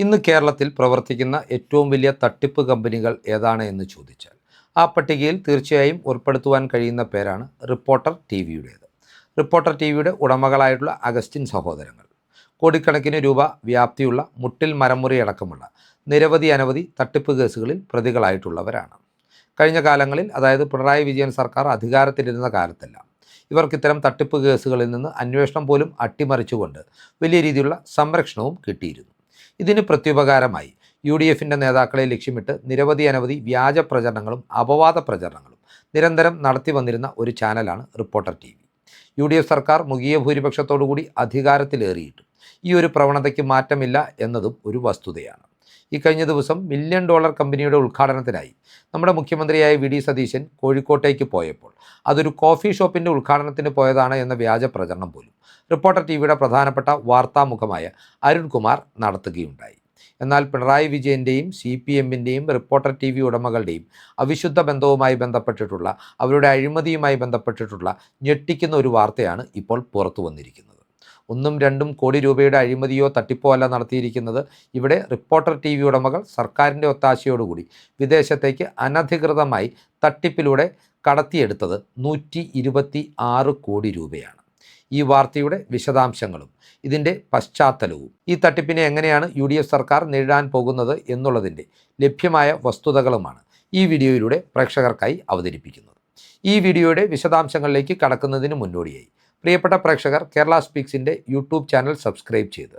ഇന്ന് കേരളത്തിൽ പ്രവർത്തിക്കുന്ന ഏറ്റവും വലിയ തട്ടിപ്പ് കമ്പനികൾ ഏതാണ് എന്ന് ചോദിച്ചാൽ ആ പട്ടികയിൽ തീർച്ചയായും ഉൾപ്പെടുത്തുവാൻ കഴിയുന്ന പേരാണ് റിപ്പോർട്ടർ ടി വിയുടേത്. റിപ്പോർട്ടർ ടി വിയുടെ ഉടമകളായിട്ടുള്ള അഗസ്റ്റിൻ സഹോദരങ്ങൾ കോടിക്കണക്കിന് രൂപ വ്യാപ്തിയുള്ള മുട്ടിൽ മരമുറി അടക്കമുള്ള അനവധി തട്ടിപ്പ് കേസുകളിൽ പ്രതികളായിട്ടുള്ളവരാണ്. കഴിഞ്ഞ കാലങ്ങളിൽ, അതായത് പിണറായി വിജയൻ സർക്കാർ അധികാരത്തിലിരുന്ന കാലത്തെല്ലാം ഇവർക്ക് ഇത്തരം തട്ടിപ്പ് കേസുകളിൽ നിന്ന് അന്വേഷണം പോലും അട്ടിമറിച്ചുകൊണ്ട് വലിയ രീതിയിലുള്ള സംരക്ഷണവും കിട്ടിയിരുന്നു. ഇതിന് പ്രത്യുപകാരമായി UDFിൻ്റെ നേതാക്കളെ ലക്ഷ്യമിട്ട് അനവധി വ്യാജ പ്രചരണങ്ങളും അപവാദ പ്രചരണങ്ങളും നിരന്തരം നടത്തി വന്നിരുന്ന ഒരു ചാനലാണ് റിപ്പോർട്ടർ ടി വി. UDF സർക്കാർ മുഖ്യ ഭൂരിപക്ഷത്തോടുകൂടി അധികാരത്തിലേറിയിട്ടും ഈ ഒരു പ്രവണതയ്ക്ക് മാറ്റമില്ല എന്നതും ഒരു വസ്തുതയാണ്. ഈ കഴിഞ്ഞ ദിവസം $1 മില്യൺ കമ്പനിയുടെ ഉദ്ഘാടനത്തിനായി നമ്മുടെ മുഖ്യമന്ത്രിയായ VD സതീശൻ കോഴിക്കോട്ടേക്ക് പോയപ്പോൾ അതൊരു കോഫി ഷോപ്പിൻ്റെ ഉദ്ഘാടനത്തിന് പോയതാണ് എന്ന വ്യാജ പ്രചരണം പോലും റിപ്പോർട്ടർ ടി വിയുടെ പ്രധാനപ്പെട്ട വാർത്താമുഖമായ അരുൺകുമാർ നടത്തുകയുണ്ടായി. എന്നാൽ പിണറായി വിജയൻ്റെയും CPMൻ്റെയും റിപ്പോർട്ടർ ടി വി ഉടമകളുടെയും അവിശുദ്ധ ബന്ധവുമായി ബന്ധപ്പെട്ടിട്ടുള്ള, അവരുടെ അഴിമതിയുമായി ബന്ധപ്പെട്ടിട്ടുള്ള ഞെട്ടിക്കുന്ന ഒരു വാർത്തയാണ് ഇപ്പോൾ പുറത്തു വന്നിരിക്കുന്നത്. 1-2 കോടി രൂപയുടെ അഴിമതിയോ തട്ടിപ്പോ അല്ല നടത്തിയിരിക്കുന്നത്. ഇവിടെ റിപ്പോർട്ടർ ടി വി ഉടമകൾ സർക്കാരിൻ്റെ ഒത്താശയോടുകൂടി വിദേശത്തേക്ക് അനധികൃതമായി തട്ടിപ്പിലൂടെ കടത്തിയെടുത്തത് 126 കോടി രൂപയാണ്. ഈ വാർത്തയുടെ വിശദാംശങ്ങളും ഇതിൻ്റെ പശ്ചാത്തലവും ഈ തട്ടിപ്പിനെ എങ്ങനെയാണ് UDF സർക്കാർ നേരിടാൻ പോകുന്നത് എന്നുള്ളതിൻ്റെ ലഭ്യമായ വസ്തുതകളുമാണ് ഈ വീഡിയോയിലൂടെ പ്രേക്ഷകർക്കായി അവതരിപ്പിക്കുന്നത്. ഈ വീഡിയോയുടെ വിശദാംശങ്ങളിലേക്ക് കടക്കുന്നതിന് മുന്നോടിയായി പ്രിയപ്പെട്ട പ്രേക്ഷകർ, കേരള സ്പീക്സിൻ്റെ യൂട്യൂബ് ചാനൽ സബ്സ്ക്രൈബ് ചെയ്ത്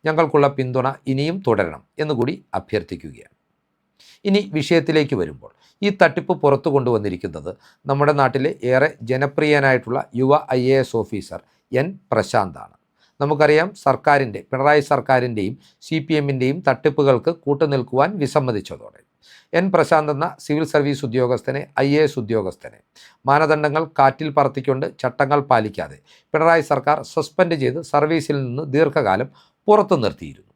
ഞങ്ങൾക്കുള്ള പിന്തുണ ഇനിയും തുടരണം എന്നുകൂടി അഭ്യർത്ഥിക്കുകയാണ്. ഇനി വിഷയത്തിലേക്ക് വരുമ്പോൾ, ഈ തട്ടിപ്പ് പുറത്തു കൊണ്ടുവന്നിരിക്കുന്നത് നമ്മുടെ നാട്ടിലെ ഏറെ ജനപ്രിയനായിട്ടുള്ള യുവ IAS ഓഫീസർ N പ്രശാന്താണ്. നമുക്കറിയാം, സർക്കാരിൻ്റെ, പിണറായി സർക്കാരിൻ്റെയും CPMൻ്റെയും തട്ടിപ്പുകൾക്ക് കൂട്ടുനിൽക്കുവാൻ വിസമ്മതിച്ചതോടെ N പ്രശാന്ത് എന്ന സിവിൽ സർവീസ് ഉദ്യോഗസ്ഥനെ, IAS ഉദ്യോഗസ്ഥനെ മാനദണ്ഡങ്ങൾ കാറ്റിൽ പറത്തിക്കൊണ്ട് ചട്ടങ്ങൾ പാലിക്കാതെ പിണറായി സർക്കാർ സസ്പെൻഡ് ചെയ്ത് സർവീസിൽ നിന്ന് ദീർഘകാലം പുറത്തു നിർത്തിയിരുന്നു.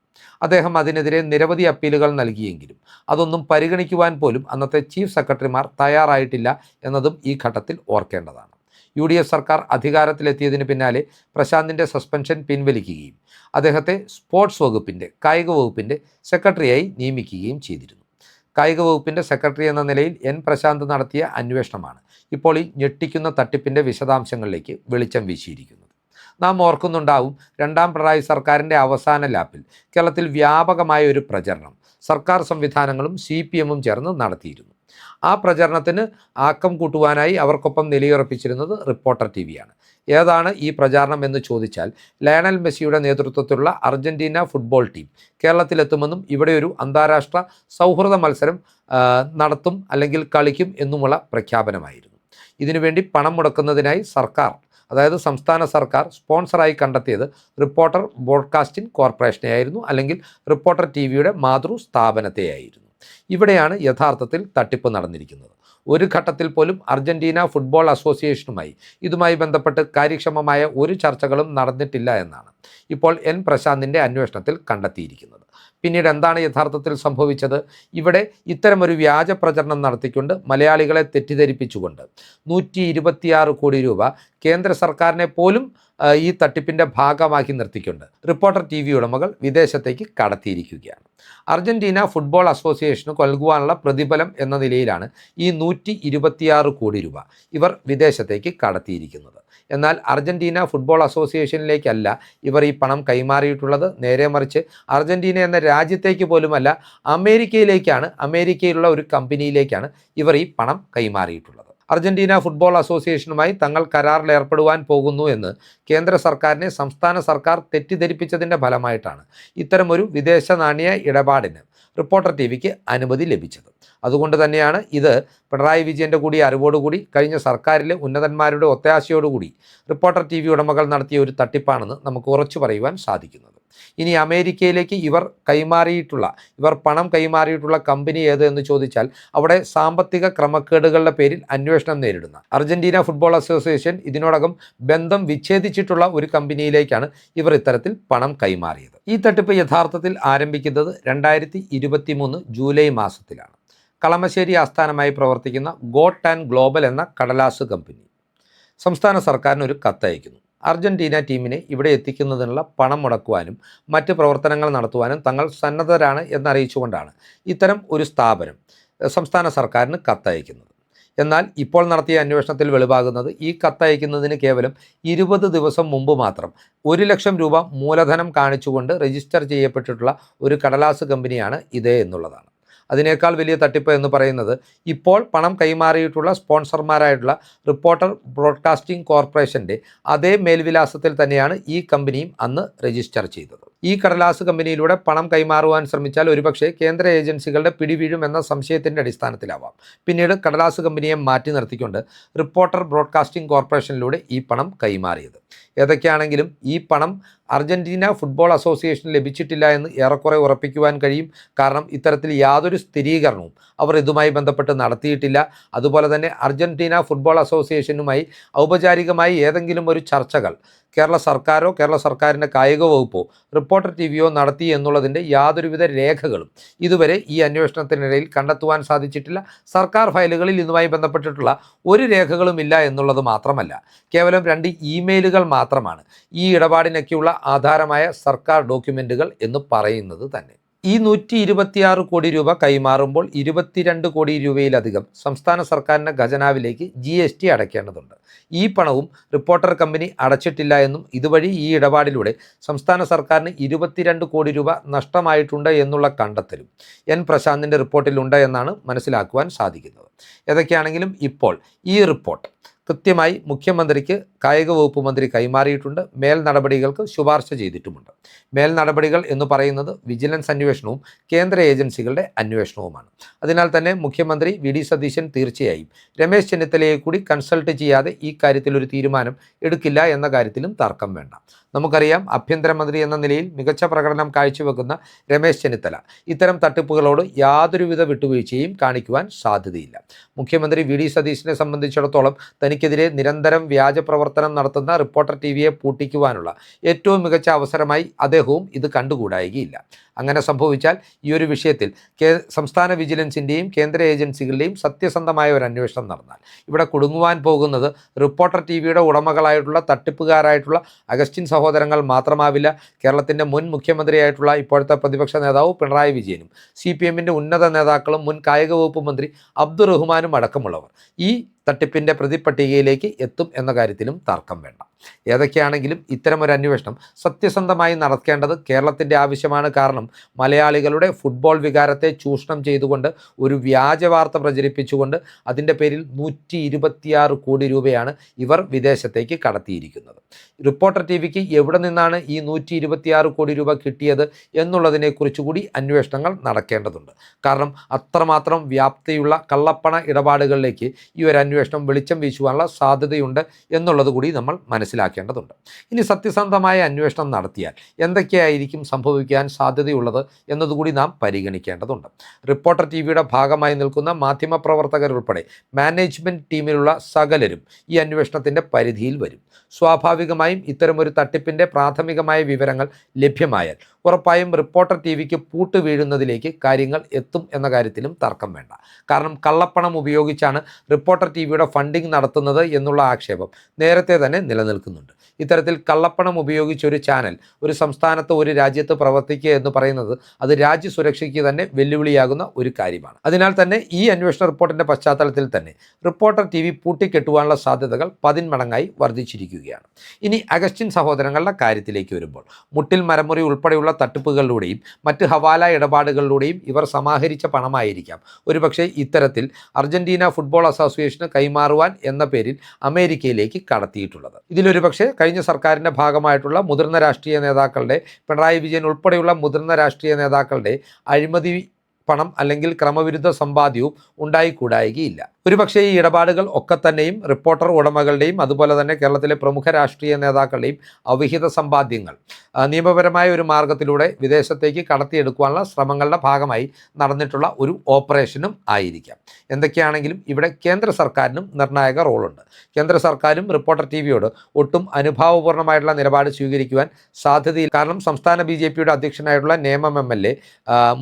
അദ്ദേഹം അതിനെതിരെ നിരവധി അപ്പീലുകൾ നൽകിയെങ്കിലും അതൊന്നും പരിഗണിക്കുവാൻ പോലും അന്നത്തെ ചീഫ് സെക്രട്ടറിമാർ തയ്യാറായിട്ടില്ല എന്നതും ഈ ഘട്ടത്തിൽ ഓർക്കേണ്ടതാണ്. UDF സർക്കാർ അധികാരത്തിലെത്തിയതിന് പിന്നാലെ പ്രശാന്തിൻ്റെ സസ്പെൻഷൻ പിൻവലിക്കുകയും അദ്ദേഹത്തെ സ്പോർട്സ് വകുപ്പിൻ്റെ, കായിക വകുപ്പിൻ്റെ സെക്രട്ടറിയായി നിയമിക്കുകയും ചെയ്തിരുന്നു. കായിക വകുപ്പിൻ്റെ സെക്രട്ടറി എന്ന നിലയിൽ N പ്രശാന്ത് നടത്തിയ അന്വേഷണമാണ് ഇപ്പോൾ ഈ ഞെട്ടിക്കുന്ന തട്ടിപ്പിൻ്റെ വിശദാംശങ്ങളിലേക്ക് വെളിച്ചം വീശിയിരിക്കുന്നത്. നാം ഓർക്കുന്നുണ്ടാവും, 2ാം പിണറായി സർക്കാരിൻ്റെ അവസാന ലാപ്പിൽ കേരളത്തിൽ വ്യാപകമായ ഒരു പ്രചരണം സർക്കാർ സംവിധാനങ്ങളും CPMും ചേർന്ന് നടത്തിയിരുന്നു. ആ പ്രചരണത്തിന് ആക്കം കൂട്ടുവാനായി അവർക്കൊപ്പം നിലയുറപ്പിച്ചിരുന്നത് റിപ്പോർട്ടർ ടി വിയാണ്. ഏതാണ് ഈ പ്രചാരണം എന്ന് ചോദിച്ചാൽ, ലയണൽ മെസ്സിയുടെ നേതൃത്വത്തിലുള്ള അർജൻറ്റീന ഫുട്ബോൾ ടീം കേരളത്തിലെത്തുമെന്നും ഇവിടെ ഒരു അന്താരാഷ്ട്ര സൗഹൃദ മത്സരം നടത്തും അല്ലെങ്കിൽ കളിക്കും എന്നുമുള്ള പ്രഖ്യാപനമായിരുന്നു. ഇതിനുവേണ്ടി പണം മുടക്കുന്നതിനായി സർക്കാർ, അതായത് സംസ്ഥാന സർക്കാർ സ്പോൺസറായി കണ്ടെത്തിയത് റിപ്പോർട്ടർ ബ്രോഡ്കാസ്റ്റിംഗ് കോർപ്പറേഷനെയായിരുന്നു, അല്ലെങ്കിൽ റിപ്പോർട്ടർ ടി വിയുടെ മാതൃ സ്ഥാപനത്തെയായിരുന്നു. ഇവിടെയാണ് യഥാർത്ഥത്തിൽ തട്ടിപ്പ് നടന്നിരിക്കുന്നത്. ഒരു ഘട്ടത്തിൽ പോലും അർജൻറ്റീന ഫുട്ബോൾ അസോസിയേഷനുമായി ഇതുമായി ബന്ധപ്പെട്ട് കാര്യക്ഷമമായ ഒരു ചർച്ചകളും നടന്നിട്ടില്ല എന്നാണ് ഇപ്പോൾ N പ്രശാന്തിൻ്റെ അന്വേഷണത്തിൽ കണ്ടെത്തിയിരിക്കുന്നത്. പിന്നീട് എന്താണ് യഥാർത്ഥത്തിൽ സംഭവിച്ചത്? ഇവിടെ ഇത്തരമൊരു വ്യാജ പ്രചരണം നടത്തിക്കൊണ്ട് മലയാളികളെ തെറ്റിദ്ധരിപ്പിച്ചുകൊണ്ട് 126 കോടി രൂപ കേന്ദ്ര സർക്കാരിനെ പോലും ഈ തട്ടിപ്പിൻ്റെ ഭാഗമാക്കി നിർത്തിക്കൊണ്ട് റിപ്പോർട്ടർ ടി വി ഉടമകൾ വിദേശത്തേക്ക് കടത്തിയിരിക്കുകയാണ്. അർജൻറ്റീന ഫുട്ബോൾ അസോസിയേഷന് നൽകുവാനുള്ള പ്രതിഫലം എന്ന നിലയിലാണ് ഈ 126 കോടി രൂപ ഇവർ വിദേശത്തേക്ക് കടത്തിയിരിക്കുന്നത്. എന്നാൽ അർജൻറ്റീന ഫുട്ബോൾ അസോസിയേഷനിലേക്കല്ല ഇവർ ഈ പണം കൈമാറിയിട്ടുള്ളത്. നേരെ മറിച്ച് അർജൻറ്റീന എന്ന രാജ്യത്തേക്ക് പോലുമല്ല, അമേരിക്കയിലുള്ള ഒരു കമ്പനിയിലേക്കാണ് ഇവർ ഈ പണം കൈമാറിയിട്ടുള്ളത്. അർജൻറ്റീന ഫുട്ബോൾ അസോസിയേഷനുമായി തങ്ങൾ കരാറിൽ ഏർപ്പെടുവാൻ പോകുന്നു എന്ന് കേന്ദ്ര സർക്കാരിനെ സംസ്ഥാന സർക്കാർ തെറ്റിദ്ധരിപ്പിച്ചതിൻ്റെ ഫലമായിട്ടാണ് ഇത്തരമൊരു വിദേശ നാണ്യ ഇടപാടിന് റിപ്പോർട്ടർ ടി വിക്ക് അനുമതി ലഭിച്ചത്. അതുകൊണ്ട് തന്നെയാണ് ഇത് പിണറായി വിജയൻ്റെ കൂടി അറിവോടുകൂടി കഴിഞ്ഞ സർക്കാരിലെ ഉന്നതന്മാരുടെ ഒത്താശയോടുകൂടി റിപ്പോർട്ടർ ടി വി ഉടമകൾ നടത്തിയ ഒരു തട്ടിപ്പാണെന്ന് നമുക്ക് ഉറച്ചു പറയുവാൻ സാധിക്കുന്നത്. ഇനി അമേരിക്കയിലേക്ക് ഇവർ പണം കൈമാറിയിട്ടുള്ള കമ്പനി ഏത് എന്ന് ചോദിച്ചാൽ, അവിടെ സാമ്പത്തിക ക്രമക്കേടുകളുടെ പേരിൽ അന്വേഷണം നേരിടുന്ന അർജൻറ്റീന ഫുട്ബോൾ അസോസിയേഷൻ ഇതിനോടകം ബന്ധം വിച്ഛേദിച്ചിട്ടുള്ള ഒരു കമ്പനിയിലേക്കാണ് ഇവർ ഇത്തരത്തിൽ പണം കൈമാറിയത്. ഈ തട്ടിപ്പ് യഥാർത്ഥത്തിൽ ആരംഭിക്കുന്നത് 2023 ജൂലൈ മാസത്തിലാണ്. കളമശ്ശേരി ആസ്ഥാനമായി പ്രവർത്തിക്കുന്ന ഗോട്ട് ആൻഡ് ഗ്ലോബൽ എന്ന കടലാസ് കമ്പനി സംസ്ഥാന സർക്കാരിന് ഒരു കത്തയക്കുന്നു. അർജന്റീന ടീമിനെ ഇവിടെ എത്തിക്കുന്നതിനുള്ള പണം മുടക്കുവാനും മറ്റ് പ്രവർത്തനങ്ങൾ നടത്തുവാനും തങ്ങൾ സന്നദ്ധരാണ് എന്നറിയിച്ചുകൊണ്ടാണ് ഇത്തരം ഒരു സ്ഥാപനം സംസ്ഥാന സർക്കാരിന് കത്തയക്കുന്നത്. എന്നാൽ ഇപ്പോൾ നടത്തിയ അന്വേഷണത്തിൽ വെളിവാകുന്നത് ഈ കത്തയക്കുന്നതിന് കേവലം 20 ദിവസം മുമ്പ് മാത്രം 1 ലക്ഷം രൂപ മൂലധനം കാണിച്ചുകൊണ്ട് രജിസ്റ്റർ ചെയ്യപ്പെട്ടിട്ടുള്ള ഒരു കടലാസ് കമ്പനിയാണ് ഇത് എന്നുള്ളതാണ്. അതിനേക്കാൾ വലിയ തട്ടിപ്പ് എന്ന് പറയുന്നത് ഇപ്പോൾ പണം കൈമാറിയിട്ടുള്ള സ്പോൺസർമാരായിട്ടുള്ള റിപ്പോർട്ടർ ബ്രോഡ്കാസ്റ്റിംഗ് കോർപ്പറേഷൻ്റെ അതേ മേൽവിലാസത്തിൽ തന്നെയാണ് ഈ കമ്പനിയും അന്ന് രജിസ്റ്റർ ചെയ്തത്. ഈ കടലാസ് കമ്പനിയിലൂടെ പണം കൈമാറുവാൻ ശ്രമിച്ചാൽ ഒരുപക്ഷെ കേന്ദ്ര ഏജൻസികളുടെ പിടിവീഴുമെന്ന സംശയത്തിൻ്റെ അടിസ്ഥാനത്തിലാവാം പിന്നീട് കടലാസ് കമ്പനിയെ മാറ്റി നിർത്തിക്കൊണ്ട് റിപ്പോർട്ടർ ബ്രോഡ്കാസ്റ്റിംഗ് കോർപ്പറേഷനിലൂടെ ഈ പണം കൈമാറിയത്. ഏതൊക്കെയാണെങ്കിലും ഈ പണം അർജന്റീന ഫുട്ബോൾ അസോസിയേഷന് ലഭിച്ചിട്ടില്ല എന്ന് ഏറെക്കുറെ ഉറപ്പിക്കുവാൻ കഴിയും. കാരണം ഇത്തരത്തിൽ യാതൊരു സ്ഥിരീകരണവും അവർ ഇതുമായി ബന്ധപ്പെട്ട് നടത്തിയിട്ടില്ല. അതുപോലെ തന്നെ അർജന്റീന ഫുട്ബോൾ അസോസിയേഷനുമായി ഔപചാരികമായി ഏതെങ്കിലും ഒരു ചർച്ചകൾ കേരള സർക്കാരോ കേരള സർക്കാരിൻ്റെ കായിക വകുപ്പോ റിപ്പോർട്ടർ ടിവിയോ നടത്തി എന്നുള്ളതിൻ്റെ യാതൊരുവിധ രേഖകളും ഇതുവരെ ഈ അന്വേഷണത്തിനിടയിൽ കണ്ടെത്തുവാൻ സാധിച്ചിട്ടില്ല. സർക്കാർ ഫയലുകളിൽ ഇതുമായി ബന്ധപ്പെട്ടിട്ടുള്ള ഒരു രേഖകളും ഇല്ല എന്നുള്ളത് മാത്രമല്ല, കേവലം 2 ഇമെയിലുകൾ മാത്രമാണ് ഈ ഇടപാടിനൊക്കെയുള്ള ആധാരമായ സർക്കാർ ഡോക്യുമെൻറ്റുകൾ എന്ന് പറയുന്നത് തന്നെ. ഈ 126 കോടി രൂപ കൈമാറുമ്പോൾ 22 കോടി രൂപയിലധികം സംസ്ഥാന സർക്കാരിൻ്റെ ഖജനാവിലേക്ക് GST അടയ്ക്കേണ്ടതുണ്ട്. ഈ പണവും റിപ്പോർട്ടർ കമ്പനി അടച്ചിട്ടില്ല എന്നും ഇതുവഴി ഈ ഇടപാടിലൂടെ സംസ്ഥാന സർക്കാരിന് 22 കോടി രൂപ നഷ്ടമായിട്ടുണ്ട് എന്നുള്ള കണ്ടെത്തലും N പ്രശാന്തിൻ്റെ റിപ്പോർട്ടിലുണ്ട് എന്നാണ് മനസ്സിലാക്കുവാൻ സാധിക്കുന്നത്. ഏതൊക്കെയാണെങ്കിലും ഇപ്പോൾ ഈ റിപ്പോർട്ട് കൃത്യമായി മുഖ്യമന്ത്രിക്ക് കായിക വകുപ്പ് മന്ത്രി കൈമാറിയിട്ടുണ്ട്. മേൽ നടപടികൾക്ക് ശുപാർശ ചെയ്തിട്ടുമുണ്ട്. മേൽ നടപടികൾ എന്ന് പറയുന്നത് വിജിലൻസ് അന്വേഷണവും കേന്ദ്ര ഏജൻസികളുടെ അന്വേഷണവുമാണ്. അതിനാൽ തന്നെ മുഖ്യമന്ത്രി VD സതീശൻ തീർച്ചയായും രമേശ് ചെന്നിത്തലയെ കൂടി കൺസൾട്ട് ചെയ്യാതെ ഈ കാര്യത്തിൽ ഒരു തീരുമാനം എടുക്കില്ല എന്ന കാര്യത്തിലും തർക്കം വേണ്ട. നമുക്കറിയാം, ആഭ്യന്തരമന്ത്രി എന്ന നിലയിൽ മികച്ച പ്രകടനം കാഴ്ചവെക്കുന്ന രമേശ് ചെന്നിത്തല ഇത്തരം തട്ടിപ്പുകളോട് യാതൊരുവിധ വിട്ടുവീഴ്ചയും കാണിക്കുവാൻ സാധ്യതയില്ല. മുഖ്യമന്ത്രി VD സതീശനെ സംബന്ധിച്ചിടത്തോളം തനിക്കെതിരെ നിരന്തരം വ്യാജ പ്രവർത്തനം നടത്തുന്ന റിപ്പോർട്ടർ ടിവിയെ പൂട്ടിക്കുവാനുള്ള ഏറ്റവും മികച്ച അവസരമായി അദ്ദേഹവും ഇത് കണ്ടുകൂടായികയില്ല. അങ്ങനെ സംഭവിച്ചാൽ ഈ ഒരു വിഷയത്തിൽ സംസ്ഥാന വിജിലൻസിൻ്റെയും കേന്ദ്ര ഏജൻസികളുടെയും സത്യസന്ധമായ ഒരു അന്വേഷണം നടന്നാൽ ഇവിടെ കുടുങ്ങുവാൻ പോകുന്നത് റിപ്പോർട്ടർ ടിവിയുടെ ഉടമകളായിട്ടുള്ള തട്ടിപ്പുകാരായിട്ടുള്ള അഗസ്റ്റിൻ സഹോദരങ്ങൾ മാത്രമാവില്ല. കേരളത്തിൻ്റെ മുൻ മുഖ്യമന്ത്രിയായിട്ടുള്ള ഇപ്പോഴത്തെ പ്രതിപക്ഷ നേതാവ് പിണറായി വിജയനും CPM-ൻ്റെ ഉന്നത നേതാക്കളും മുൻ കായിക വകുപ്പ് മന്ത്രി അബ്ദുൾ റഹ്മാനും അടക്കമുള്ളവർ ഈ തട്ടിപ്പിൻ്റെ പ്രതിപട്ടികയിലേക്ക് എത്തും എന്ന കാര്യത്തിലും തർക്കം വേണ്ട. ഏതൊക്കെയാണെങ്കിലും ഇത്തരമൊരു അന്വേഷണം സത്യസന്ധമായി നടക്കേണ്ടത് കേരളത്തിൻ്റെ ആവശ്യമാണ്. കാരണം മലയാളികളുടെ ഫുട്ബോൾ വികാരത്തെ ചൂഷണം ചെയ്തുകൊണ്ട് ഒരു വ്യാജ വാർത്ത പ്രചരിപ്പിച്ചുകൊണ്ട് അതിൻ്റെ പേരിൽ 126 കോടി രൂപയാണ് ഇവർ വിദേശത്തേക്ക് കടത്തിയിരിക്കുന്നത്. റിപ്പോർട്ടർ ടിവിക്ക് എവിടെ നിന്നാണ് ഈ 126 കോടി രൂപ കിട്ടിയത് എന്നുള്ളതിനെക്കുറിച്ച് കൂടി അന്വേഷണങ്ങൾ നടക്കേണ്ടതുണ്ട്. കാരണം അത്രമാത്രം വ്യാപ്തിയുള്ള കള്ളപ്പണ ഇടപാടുകളിലേക്ക് ഈ ഒരു അന്വേഷണം വെളിച്ചം വീശുവാനുള്ള സാധ്യതയുണ്ട് എന്നുള്ളത് കൂടി നമ്മൾ മനസ്സിലാക്കേണ്ടതുണ്ട്. ഇനി സത്യസന്ധമായ അന്വേഷണം നടത്തിയാൽ എന്തൊക്കെയായിരിക്കും സംഭവിക്കാൻ സാധ്യതയുള്ളത് എന്നതുകൂടി നാം പരിഗണിക്കേണ്ടതുണ്ട്. റിപ്പോർട്ടർ ടിവിയുടെ ഭാഗമായി നിൽക്കുന്ന മാധ്യമപ്രവർത്തകരുൾപ്പെടെ മാനേജ്മെൻറ്റ് ടീമിലുള്ള സകലരും ഈ അന്വേഷണത്തിൻ്റെ പരിധിയിൽ വരും. സ്വാഭാവികമായും ഇത്തരമൊരു തട്ടിപ്പിൻ്റെ പ്രാഥമികമായ വിവരങ്ങൾ ലഭ്യമായാൽ ഉറപ്പായും റിപ്പോർട്ടർ ടിവിക്ക് പൂട്ട് വീഴുന്നതിലേക്ക് കാര്യങ്ങൾ എത്തും എന്ന കാര്യത്തിലും തർക്കം വേണ്ട. കാരണം കള്ളപ്പണം ഉപയോഗിച്ചാണ് റിപ്പോർട്ടർ ടിവിയുടെ ഫണ്ടിങ് നടത്തുന്നത് എന്നുള്ള ആക്ഷേപം നേരത്തെ തന്നെ നിലനിൽക്കുന്നുണ്ട്. ഇത്തരത്തിൽ കള്ളപ്പണം ഉപയോഗിച്ച് ഒരു ചാനൽ ഒരു സംസ്ഥാനത്ത് ഒരു രാജ്യത്ത് പ്രവർത്തിക്കുക എന്ന് പറയുന്നത് അത് രാജ്യസുരക്ഷയ്ക്ക് തന്നെ വെല്ലുവിളിയാകുന്ന ഒരു കാര്യമാണ്. അതിനാൽ തന്നെ ഈ അന്വേഷണ റിപ്പോർട്ടിൻ്റെ പശ്ചാത്തലത്തിൽ തന്നെ റിപ്പോർട്ടർ ടിവി പൂട്ടിക്കെട്ടുവാനുള്ള സാധ്യതകൾ 10 മടങ്ങായി വർദ്ധിച്ചിരിക്കുകയാണ്. ഇനി അഗസ്റ്റിൻ സഹോദരങ്ങളുടെ കാര്യത്തിലേക്ക് വരുമ്പോൾ മുട്ടിൽ മരമുറി ഉൾപ്പെടെയുള്ള തട്ടിപ്പുകളിലൂടെയും മറ്റ് ഹവാല ഇടപാടുകളിലൂടെയും ഇവർ സമാഹരിച്ച പണമായിരിക്കാം ഒരുപക്ഷെ ഇത്തരത്തിൽ അർജന്റീന ഫുട്ബോൾ അസോസിയേഷന് കൈമാറുവാൻ എന്ന പേരിൽ അമേരിക്കയിലേക്ക് കടത്തിയിട്ടുള്ളത്. ഇതിലൊരു പക്ഷേ കഴിഞ്ഞ സർക്കാരിൻ്റെ ഭാഗമായിട്ടുള്ള മുതിർന്ന രാഷ്ട്രീയ നേതാക്കളുടെ പിണറായി വിജയൻ ഉൾപ്പെടെയുള്ള മുതിർന്ന രാഷ്ട്രീയ നേതാക്കളുടെ അഴിമതി പണം അല്ലെങ്കിൽ ക്രമവിരുദ്ധ സമ്പാദ്യവും ഉണ്ടായിക്കൂടായികയില്ല. ഒരുപക്ഷേ ഈ ഇടപാടുകൾ ഒക്കെ തന്നെയും റിപ്പോർട്ടർ ഉടമകളുടെയും അതുപോലെ തന്നെ കേരളത്തിലെ പ്രമുഖ രാഷ്ട്രീയ നേതാക്കളുടെയും അവിഹിത സമ്പാദ്യങ്ങൾ നിയമപരമായ ഒരു മാർഗത്തിലൂടെ വിദേശത്തേക്ക് കടത്തിയെടുക്കുവാനുള്ള ശ്രമങ്ങളുടെ ഭാഗമായി നടന്നിട്ടുള്ള ഒരു ഓപ്പറേഷനും ആയിരിക്കാം. എന്തൊക്കെയാണെങ്കിലും ഇവിടെ കേന്ദ്ര സർക്കാരിനും നിർണായക റോളുണ്ട്. കേന്ദ്ര സർക്കാരും റിപ്പോർട്ടർ ടിവിയോട് ഒട്ടും അനുഭാവപൂർണ്ണമായിട്ടുള്ള നിലപാട് സ്വീകരിക്കുവാൻ സാധ്യതയില്ല. കാരണം സംസ്ഥാന BJPയുടെ അധ്യക്ഷനായിട്ടുള്ള നേമം MLA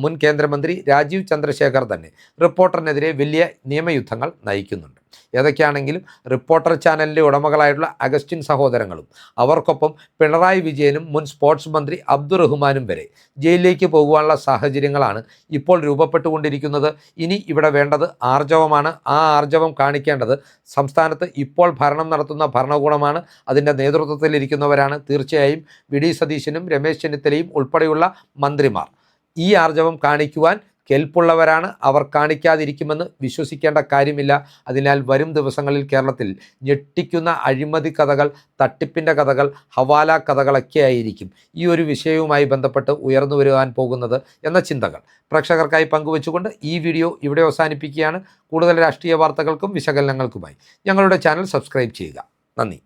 മുൻ കേന്ദ്രമന്ത്രി രാജീവ് ചന്ദ്രശേഖർ തന്നെ റിപ്പോർട്ടറിനെതിരെ വലിയ നിയമയുദ്ധങ്ങൾ നയിക്കുന്നുണ്ട്. ഏതൊക്കെയാണെങ്കിലും റിപ്പോർട്ടർ ചാനലിൻ്റെ ഉടമകളായിട്ടുള്ള അഗസ്റ്റിൻ സഹോദരങ്ങളും അവർക്കൊപ്പം പിണറായി വിജയനും മുൻ സ്പോർട്സ് മന്ത്രി അബ്ദുറഹ്മാനും വരെ ജയിലിലേക്ക് പോകുവാനുള്ള സാഹചര്യങ്ങളാണ് ഇപ്പോൾ രൂപപ്പെട്ടുകൊണ്ടിരിക്കുന്നത്. ഇനി ഇവിടെ വേണ്ടത് ആർജവമാണ്. ആ ആർജവം കാണിക്കേണ്ടത് സംസ്ഥാനത്ത് ഇപ്പോൾ ഭരണം നടത്തുന്ന ഭരണകൂടമാണ്. അതിൻ്റെ നേതൃത്വത്തിലിരിക്കുന്നവരാണ്. തീർച്ചയായും വി.ഡി. സതീശനും രമേശ് ചെന്നിത്തലയും ഉൾപ്പെടെയുള്ള മന്ത്രിമാർ ഈ ആർജവം കാണിക്കുവാൻ കെൽപ്പുള്ളവരാണ്. അവർ കാണിക്കാതിരിക്കുമെന്ന് വിശ്വസിക്കേണ്ട കാര്യമില്ല. അതിനാൽ വരും ദിവസങ്ങളിൽ കേരളത്തിൽ ഞെട്ടിക്കുന്ന അഴിമതി കഥകൾ, തട്ടിപ്പിൻ്റെ കഥകൾ, ഹവാല കഥകളൊക്കെ ആയിരിക്കും ഈ ഒരു വിഷയവുമായി ബന്ധപ്പെട്ട് ഉയർന്നു വരുവാൻ പോകുന്നത് എന്ന ചിന്തകൾ പ്രേക്ഷകർക്കായി പങ്കുവെച്ചുകൊണ്ട് ഈ വീഡിയോ ഇവിടെ അവസാനിപ്പിക്കുകയാണ്. കൂടുതൽ രാഷ്ട്രീയ വാർത്തകൾക്കും വിശകലനങ്ങൾക്കുമായി ഞങ്ങളുടെ ചാനൽ സബ്സ്ക്രൈബ് ചെയ്യുക. നന്ദി.